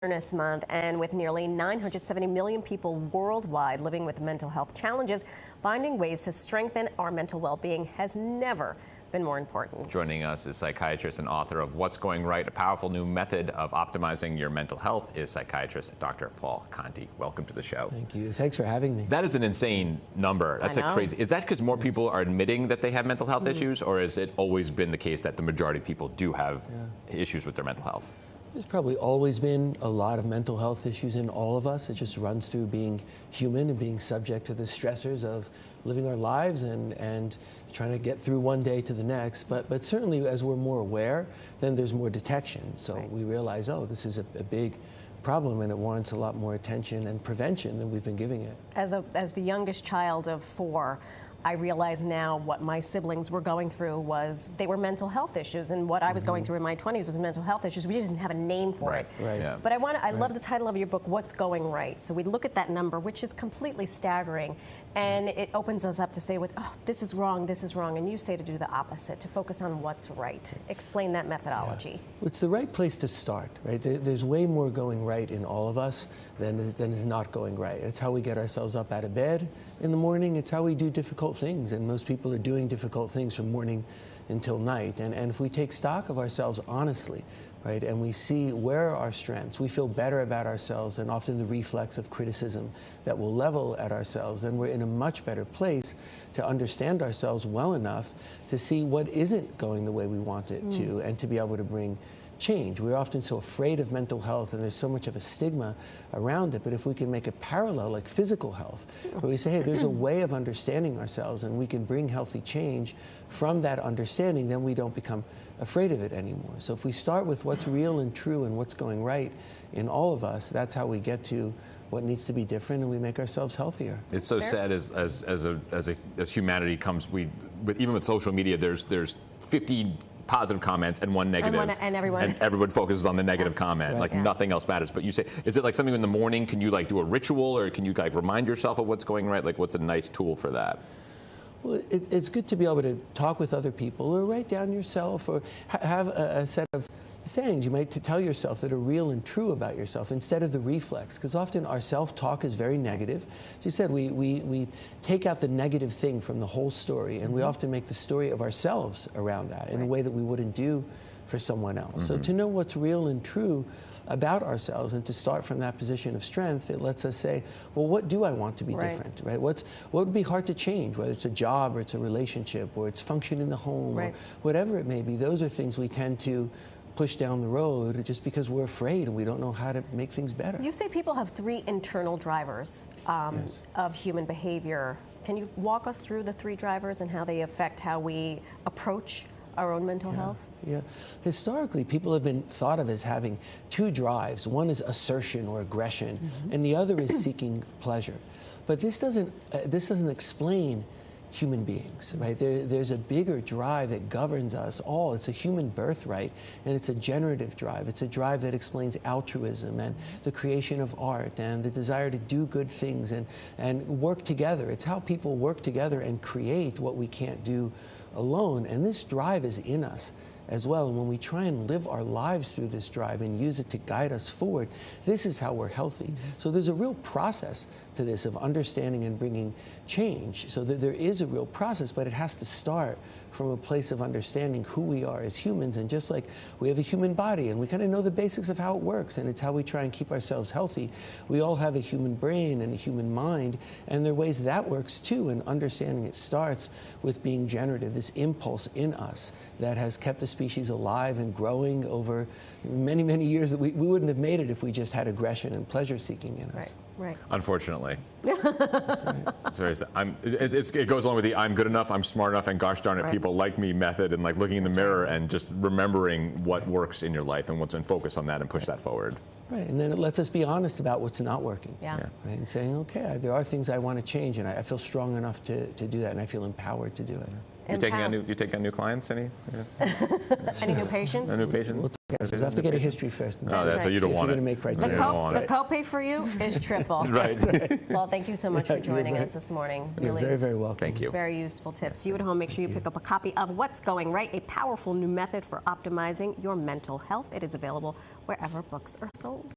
Awareness Month, and with nearly 970 million people worldwide living with mental health challenges, finding ways to strengthen our mental well-being has never been more important. Joining us is psychiatrist and author of What's Going Right, a powerful new method of optimizing your mental health, is psychiatrist Dr. Paul Conti. Welcome to the show. Thank you. Thanks for having me. That is an insane number. That's a crazy. Is that because more people are admitting that they have mental health issues, or has it always been the case that the majority of people do have issues with their mental health? There's probably always been a lot of mental health issues in all of us. It just runs through being human and being subject to the stressors of living our lives and trying to get through one day to the next. But certainly as we're more aware, then there's more detection. So we realize, oh, this is a big problem and it warrants a lot more attention and prevention than we've been giving it. As the youngest child of 4, I realize now what my siblings were going through was they were mental health issues, and what I was going through in my 20s was mental health issues. We just didn't have a name for it. Right. Yeah. But I love the title of your book, What's Going Right. So we look at that number, which is completely staggering, and it opens us up to say, oh, this is wrong, and you say to do the opposite, to focus on what's right. Explain that methodology. Yeah. Well, it's the right place to start, right? There's way more going right in all of us than is not going right. It's how we get ourselves up out of bed in the morning. It's how we do difficult things, and most people are doing difficult things from morning until night. And if we take stock of ourselves honestly, right, and we see where are our strengths, we feel better about ourselves than often the reflex of criticism that will level at ourselves, then we're in a much better place to understand ourselves well enough to see what isn't going the way we want it to, and to be able to bring change. We're often so afraid of mental health, and there's so much of a stigma around it, but if we can make a parallel like physical health, where we say, hey, there's a way of understanding ourselves and we can bring healthy change from that understanding, then we don't become afraid of it anymore. So if we start with what's real and true and what's going right in all of us, that's how we get to what needs to be different, and we make ourselves healthier. It's so sad as humanity comes, even with social media, there's 50 positive comments and one negative, and everyone focuses on the negative comment, like nothing else matters. But you say, is it like something in the morning? Can you like do a ritual, or can you like remind yourself of what's going right? Like, what's a nice tool for that? Well, it's good to be able to talk with other people, or write down yourself, or have a set of sayings you might tell yourself that are real and true about yourself, instead of the reflex, because often our self-talk is very negative. As you said, we take out the negative thing from the whole story, and we often make the story of ourselves around that in a way that we wouldn't do for someone else. So to know what's real and true about ourselves, and to start from that position of strength, it lets us say, well, what do I want to be different, right? What would be hard to change, whether it's a job, or it's a relationship, or it's function in the home, or whatever it may be. Those are things we tend to push down the road just because we're afraid and we don't know how to make things better. You say people have 3 internal drivers of human behavior. Can you walk us through the 3 drivers and how they affect how we approach our own mental health? Yeah. Historically, people have been thought of as having 2 drives. One is assertion or aggression, and the other is seeking pleasure. But this doesn't explain human beings, right? There's a bigger drive that governs us all. It's a human birthright, and it's a generative drive. It's a drive that explains altruism and the creation of art and the desire to do good things and work together. It's how people work together and create what we can't do alone. And this drive is in us as well. And when we try and live our lives through this drive and use it to guide us forward, this is how we're healthy. So there's a real process to this of understanding and bringing change. So there is a real process, but it has to start from a place of understanding who we are as humans. And just like we have a human body and we kind of know the basics of how it works, and it's how we try and keep ourselves healthy, we all have a human brain and a human mind, and there are ways that works too. And understanding it starts with being generative, this impulse in us that has kept the species alive and growing over many, many years. That we wouldn't have made it if we just had aggression and pleasure seeking in us. Right. Unfortunately. It's very sad. It goes along with the I'm good enough, I'm smart enough, and gosh darn it, people like me method, and like looking in the mirror and just remembering what works in your life and what's in focus on that and push that forward. Right, and then it lets us be honest about what's not working. Right, and saying, okay, there are things I want to change, and I feel strong enough to do that, and I feel empowered to do it. You taking on new clients? Any new patients? We'll I have to get a history first. That's right. You don't want it. The copay for you is triple. Right. Well, thank you so much for joining us this morning. You're very, very welcome. Thank you. Very useful tips. You at home, make sure you pick up a copy of What's Going Right, a powerful new method for optimizing your mental health. It is available wherever books are sold.